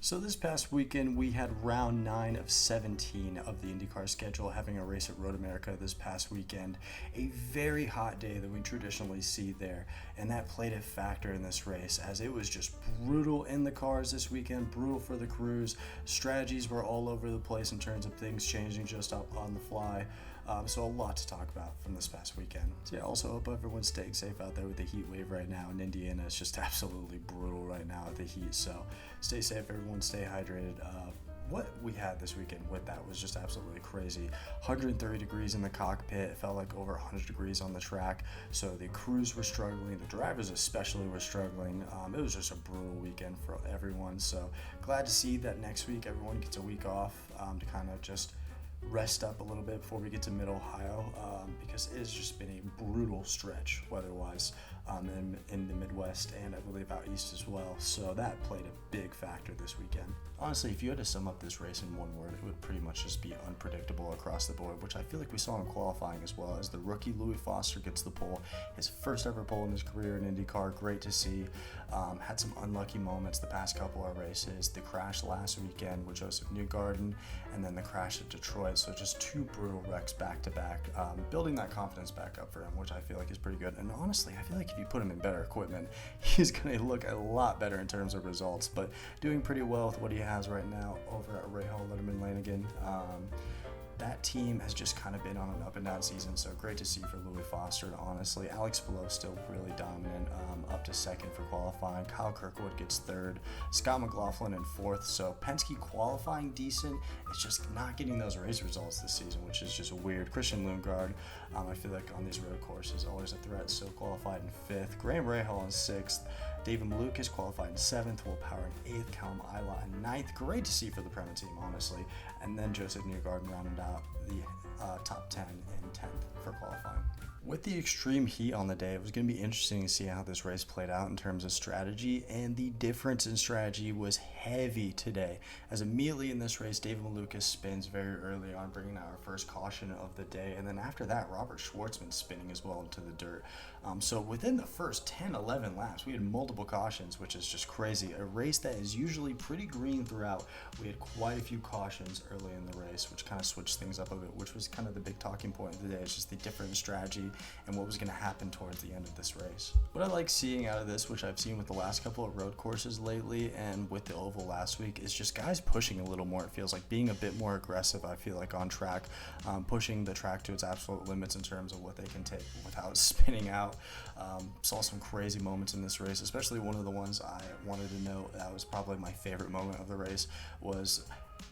So this past weekend, we had round 9 of 17 of the IndyCar schedule, having a race at Road America this past weekend. A very hot day that we traditionally see there, and that played a factor in this race as it was just brutal in the cars this weekend, brutal for the crews. Strategies were all over the place in terms of things changing just up on the fly. So a lot to talk about from this past weekend. So yeah, also hope everyone's staying safe out there with the heat wave right now in Indiana. It's just absolutely brutal right now with the heat. So stay safe, everyone. Stay hydrated. What we had this weekend with that was just absolutely crazy. 130 degrees in the cockpit. It felt like over 100 degrees on the track. So the crews were struggling. The drivers especially were struggling. It was just a brutal weekend for everyone. So glad to see that next week everyone gets a week off to kind of just rest up a little bit before we get to Mid-Ohio, because it has just been a brutal stretch weather-wise in the Midwest and I believe out east as well. So that played a big factor this weekend. Honestly, if you had to sum up this race in one word, it would pretty much just be unpredictable across the board, which I feel like we saw in qualifying as well, as the rookie Louis Foster gets the pole, his first ever pole in his career in IndyCar. Great to see. Had some unlucky moments the past couple of races. The crash last weekend with Joseph Newgarden, and then the crash at Detroit. So just two brutal wrecks back to back, building that confidence back up for him, which I feel like is pretty good. And honestly, I feel like if you put him in better equipment, he's going to look a lot better in terms of results. But doing pretty well with what he has right now over at Rahal Letterman Lanigan. That team has just kind of been on an up and down season, so great to see for Louis Foster. And honestly, Alex Palou still really dominant, up to second for qualifying. Kyle Kirkwood gets third, Scott McLaughlin in fourth. So Penske qualifying decent. It's just not getting those race results this season, which is just weird. Christian Lundgaard, I feel like on these road courses, always a threat. So qualified in fifth. Graham Rahal in sixth. David Malukas qualified in seventh. Will Power in eighth. Callum Ilott in ninth. Great to see for the Prema team, honestly. And then Joseph Newgarden rounded out the top 10 and 10th for qualifying. With the extreme heat on the day, it was going to be interesting to see how this race played out in terms of strategy, and the difference in strategy was heavy today, as immediately in this race, David Malukas spins very early on, bringing out our first caution of the day, and then after that, Robert Schwartzman spinning as well into the dirt. So within the first 10, 11 laps, we had multiple cautions, which is just crazy. A race that is usually pretty green throughout, we had quite a few cautions early in the race, which kind of switched things up a bit, which was kind of the big talking point of the day. It's just the different strategy and what was going to happen towards the end of this race. What I like seeing out of this, which I've seen with the last couple of road courses lately and with the Oval last week, is just guys pushing a little more. It feels like being a bit more aggressive, I feel like, on track, pushing the track to its absolute limits in terms of what they can take without spinning out. Saw some crazy moments in this race, especially one of the ones I wanted to note that was probably my favorite moment of the race was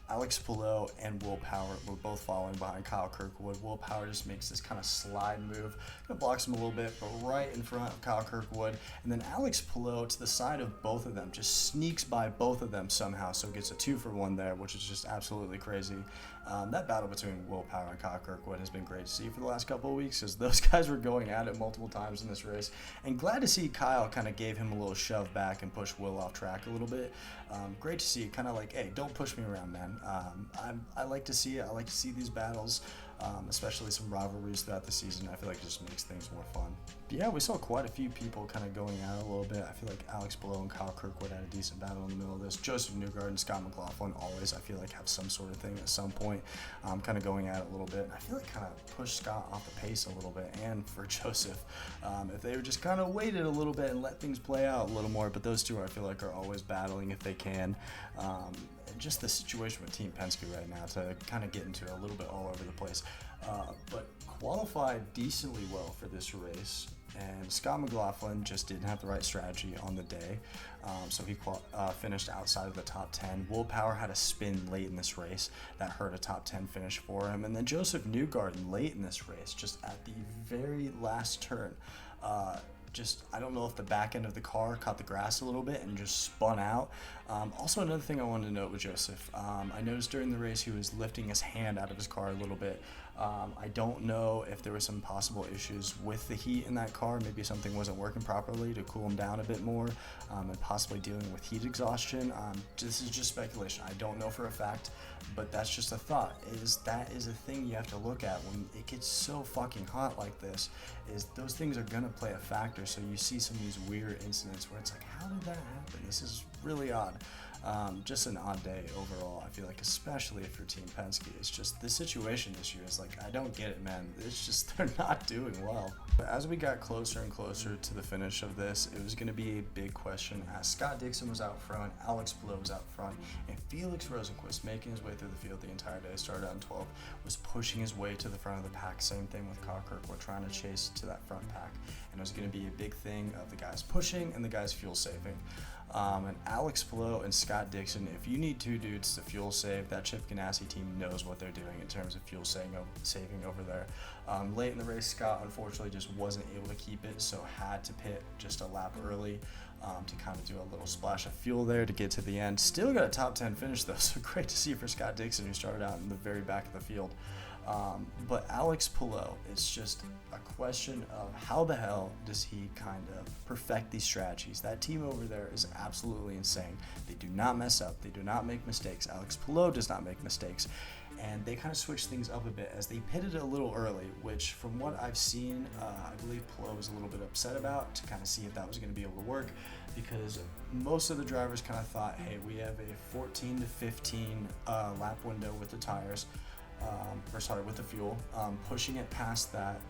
Alex Palou and Will Power were both following behind Kyle Kirkwood. Will Power just makes this kind of slide move, kind of blocks him a little bit, but right in front of Kyle Kirkwood. And then Alex Palou to the side of both of them, just sneaks by both of them somehow, so gets a 2-for-1 there, which is just absolutely crazy. That battle between Will Power and Kyle Kirkwood has been great to see for the last couple of weeks, because those guys were going at it multiple times in this race. And glad to see Kyle kind of gave him a little shove back and pushed Will off track a little bit. Great to see, kind of like, hey, don't push me around, man. I like to see it. I like to see these battles, especially some rivalries throughout the season. I feel like it just makes things more fun. But yeah, we saw quite a few people kind of going at it a little bit. I feel like Alex Palou and Kyle Kirkwood had a decent battle in the middle of this. Joseph Newgarden and Scott McLaughlin always, I feel like, have some sort of thing at some point, kind of going at it a little bit. And I feel like kind of pushed Scott off the pace a little bit, and for Joseph, if they were just kind of waited a little bit and let things play out a little more. But those two, I feel like, are always battling if they can. Just the situation with Team Penske right now to kind of get into a little bit all over the place. But qualified decently well for this race, and Scott McLaughlin just didn't have the right strategy on the day, so he finished outside of the top 10. Will Power had a spin late in this race that hurt a top 10 finish for him, and then Joseph Newgarden late in this race, just at the very last turn, I don't know if the back end of the car caught the grass a little bit and just spun out. Also, another thing I wanted to note with Joseph, I noticed during the race he was lifting his hand out of his car a little bit. I don't know if there were some possible issues with the heat in that car. Maybe something wasn't working properly to cool him down a bit more, and possibly dealing with heat exhaustion. This is just speculation. I don't know for a fact, but that's just a thought. That is a thing you have to look at when it gets so fucking hot like this, is those things are going to play a factor. So you see some of these weird incidents where it's like, how did that happen? This is really odd. Just an odd day overall, I feel like, especially for Team Penske. It's just the situation this year is like, I don't get it, man. It's just they're not doing well. But as we got closer and closer to the finish of this, it was going to be a big question as Scott Dixon was out front, Alex Palou was out front, and Felix Rosenqvist, making his way through the field the entire day, started out in 12th, was pushing his way to the front of the pack. Same thing with Kyle Kirkwood, trying to chase to that front pack. And it was going to be a big thing of the guys pushing and the guys fuel saving. And Alex Palou and Scott Dixon, if you need two dudes to fuel save, that Chip Ganassi team knows what they're doing in terms of fuel saving over there. Late in the race, Scott unfortunately just wasn't able to keep it, so had to pit just a lap early to kind of do a little splash of fuel there to get to the end. Still got a top 10 finish though, so great to see for Scott Dixon, who started out in the very back of the field. But Alex Palou, it's just a question of how the hell does he kind of perfect these strategies. That team over there is absolutely insane. They do not mess up. They do not make mistakes. Alex Palou does not make mistakes. And they kind of switched things up a bit as they pitted a little early, which from what I've seen, I believe Palou was a little bit upset about, to kind of see if that was going to be able to work, because most of the drivers kind of thought, hey, we have a 14 to 15 lap window with the tires. With the fuel. Pushing it past that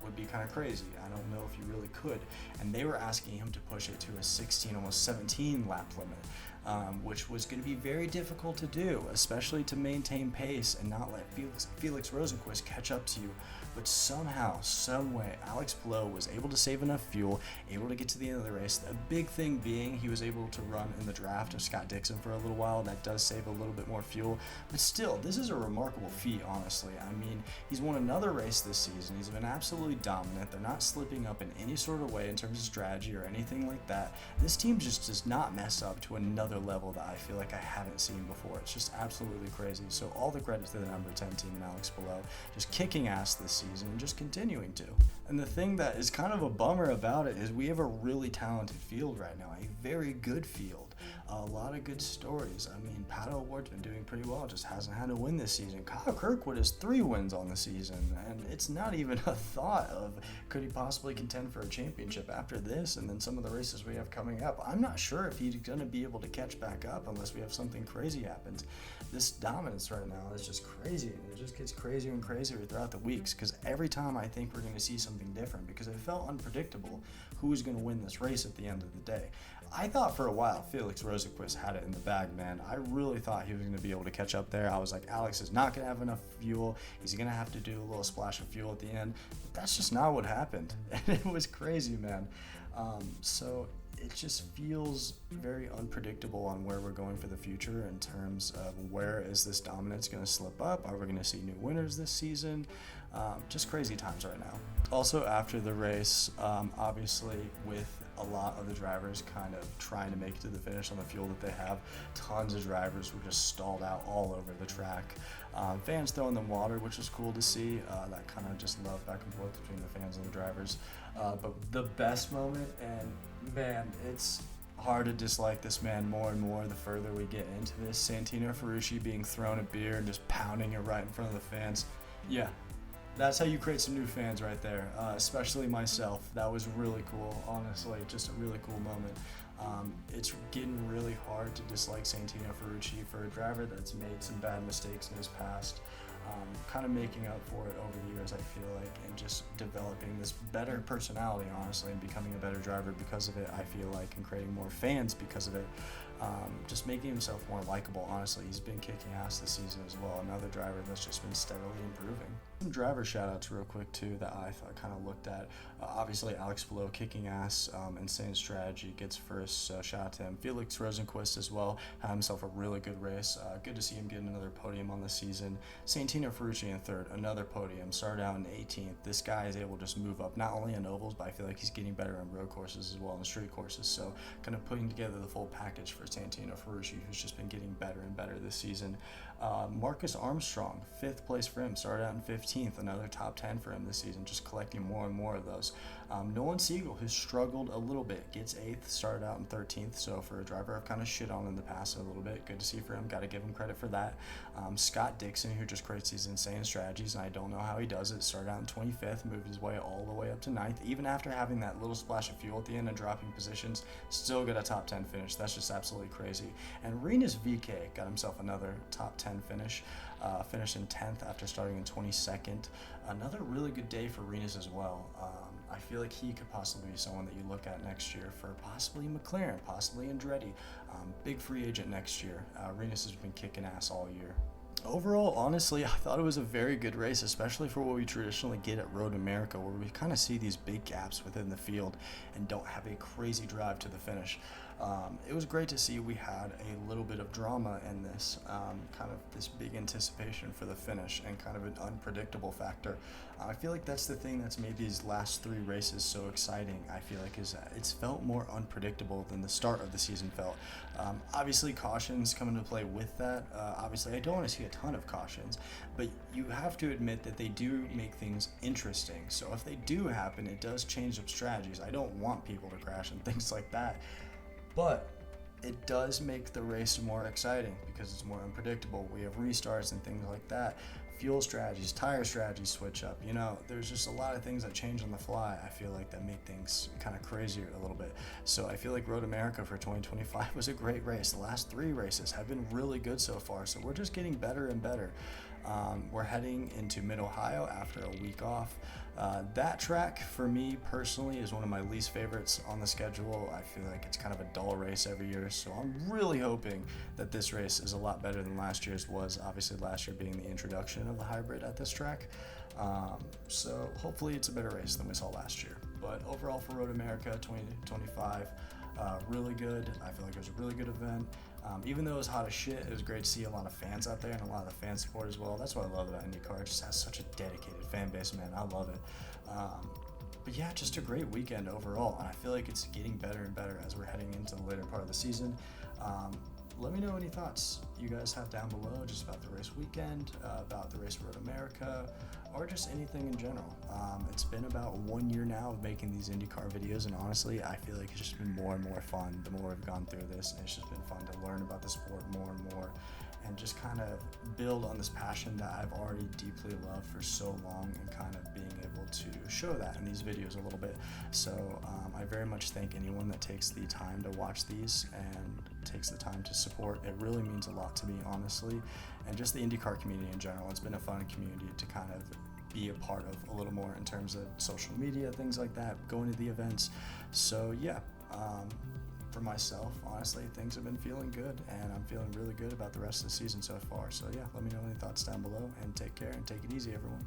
would be kind of crazy. I don't know if you really could. And they were asking him to push it to a 16, almost 17 lap limit, which was going to be very difficult to do, especially to maintain pace and not let Felix Rosenqvist catch up to you. But somehow, some way, Alex Palou was able to save enough fuel, able to get to the end of the race. A big thing being he was able to run in the draft of Scott Dixon for a little while, and that does save a little bit more fuel. But still, this is a remarkable feat, honestly. I mean, he's won another race this season. He's been absolutely dominant. They're not slipping up in any sort of way in terms of strategy or anything like that. This team just does not mess up to another level that I feel like I haven't seen before. It's just absolutely crazy. So all the credit to the number 10 team and Alex Palou, just kicking ass this season and just continuing to. And the thing that is kind of a bummer about it is we have a really talented field right now, a very good field. A lot of good stories. I mean, Pato O'Ward's been doing pretty well, just hasn't had a win this season. Kyle Kirkwood has 3 wins on the season, and it's not even a thought of could he possibly contend for a championship after this and then some of the races we have coming up. I'm not sure if he's going to be able to catch back up unless we have something crazy happens. This dominance right now is just crazy, and it just gets crazier and crazier throughout the weeks, because every time I think we're going to see something different, because it felt unpredictable who was going to win this race at the end of the day. I thought for a while Felix Rosenqvist had it in the bag, man. I really thought he was going to be able to catch up there. I was like, Alex is not going to have enough fuel. He's going to have to do a little splash of fuel at the end. But that's just not what happened. And it was crazy, man. So it just feels very unpredictable on where we're going for the future in terms of where is this dominance going to slip up. Are we going to see new winners this season? Just crazy times right now. Also, after the race, obviously with a lot of the drivers kind of trying to make it to the finish on the fuel that they have, tons of drivers were just stalled out all over the track. Fans throwing them water, which was cool to see. That kind of just love back and forth between the fans and the drivers. But the best moment, and man, it's hard to dislike this man more and more the further we get into this. Santino Ferrucci being thrown a beer and just pounding it right in front of the fans. Yeah, that's how you create some new fans right there, especially myself. That was really cool, honestly, just a really cool moment. It's getting really hard to dislike Santino Ferrucci for a driver that's made some bad mistakes in his past. Kind of making up for it over the years, I feel like, and just developing this better personality, honestly, and becoming a better driver because of it, I feel like, and creating more fans because of it. Just making himself more likable, honestly. He's been kicking ass this season as well. Another driver that's just been steadily improving. Some driver shout-outs real quick, too, that I kind of looked at. Obviously, Alex Palou kicking ass, insane strategy, gets first, so shout out to him. Felix Rosenqvist as well, had himself a really good race. Good to see him get another podium on the season. Santino Ferrucci in third, another podium. Started out in 18th. This guy is able to just move up, not only on ovals, but I feel like he's getting better on road courses as well, and street courses. So kind of putting together the full package for Santino Ferrucci, who's just been getting better and better this season. Marcus Armstrong, 5th place for him, started out in 15th, another top 10 for him this season, just collecting more and more of those. Nolan Siegel, who struggled a little bit, gets 8th, started out in 13th. So for a driver I've kind of shit on in the past a little bit, good to see for him. Got to give him credit for that. Scott Dixon, who just creates these insane strategies, and I don't know how he does it. Started out in 25th, moved his way all the way up to 9th. Even after having that little splash of fuel at the end and dropping positions, still got a top 10 finish. That's just absolutely crazy. And Rinus VK got himself another top 10 finish. Finished in 10th after starting in 22nd. Another really good day for Rinus as well. I feel like he could possibly be someone that you look at next year for possibly McLaren, possibly Andretti. Big free agent next year. Rinus has been kicking ass all year. Overall, honestly, I thought it was a very good race, especially for what we traditionally get at Road America, where we kind of see these big gaps within the field and don't have a crazy drive to the finish. It was great to see we had a little bit of drama in this, kind of this big anticipation for the finish and kind of an unpredictable factor. I feel like that's the thing that's made these last 3 races so exciting. I feel like is that it's felt more unpredictable than the start of the season felt. Obviously, cautions come into play with that. Obviously, I don't want to see a ton of cautions, but you have to admit that they do make things interesting. So if they do happen, it does change up strategies. I don't want people to crash and things like that, but it does make the race more exciting because it's more unpredictable. We have restarts and things like that. Fuel strategies, tire strategies switch up. There's just a lot of things that change on the fly, I feel like, that make things kind of crazier a little bit. So I feel like Road America for 2025 was a great race. The last 3 races have been really good so far, so we're just getting better and better. We're heading into Mid-Ohio after a week off. That track, for me personally, is one of my least favorites on the schedule. I feel like it's kind of a dull race every year, so I'm really hoping that this race is a lot better than last year's was, obviously last year being the introduction of the hybrid at this track. So hopefully it's a better race than we saw last year. But overall for Road America 2025, really good. I feel like it was a really good event. Even though it was hot as shit, it was great to see a lot of fans out there and a lot of the fan support as well. That's what I love about IndyCar. It just has such a dedicated fan base, man. I love it. But yeah, just a great weekend overall, and I feel like it's getting better and better as we're heading into the later part of the season. Let me know any thoughts you guys have down below just about the race weekend, about the race Road America, or just anything in general. It's been about 1 year now of making these IndyCar videos, and honestly, I feel like it's just been more and more fun the more we've gone through this, and it's just been fun to learn about the sport more and more, and just kind of build on this passion that I've already deeply loved for so long, and kind of being able to show that in these videos a little bit. So I very much thank anyone that takes the time to watch these and takes the time to support. It really means a lot to me, honestly, and just the IndyCar community in general. It's been a fun community to kind of be a part of a little more in terms of social media, things like that, going to the events. So yeah, for myself, honestly, things have been feeling good, and I'm feeling really good about the rest of the season so far. So yeah, let me know any thoughts down below, and take care and take it easy, everyone.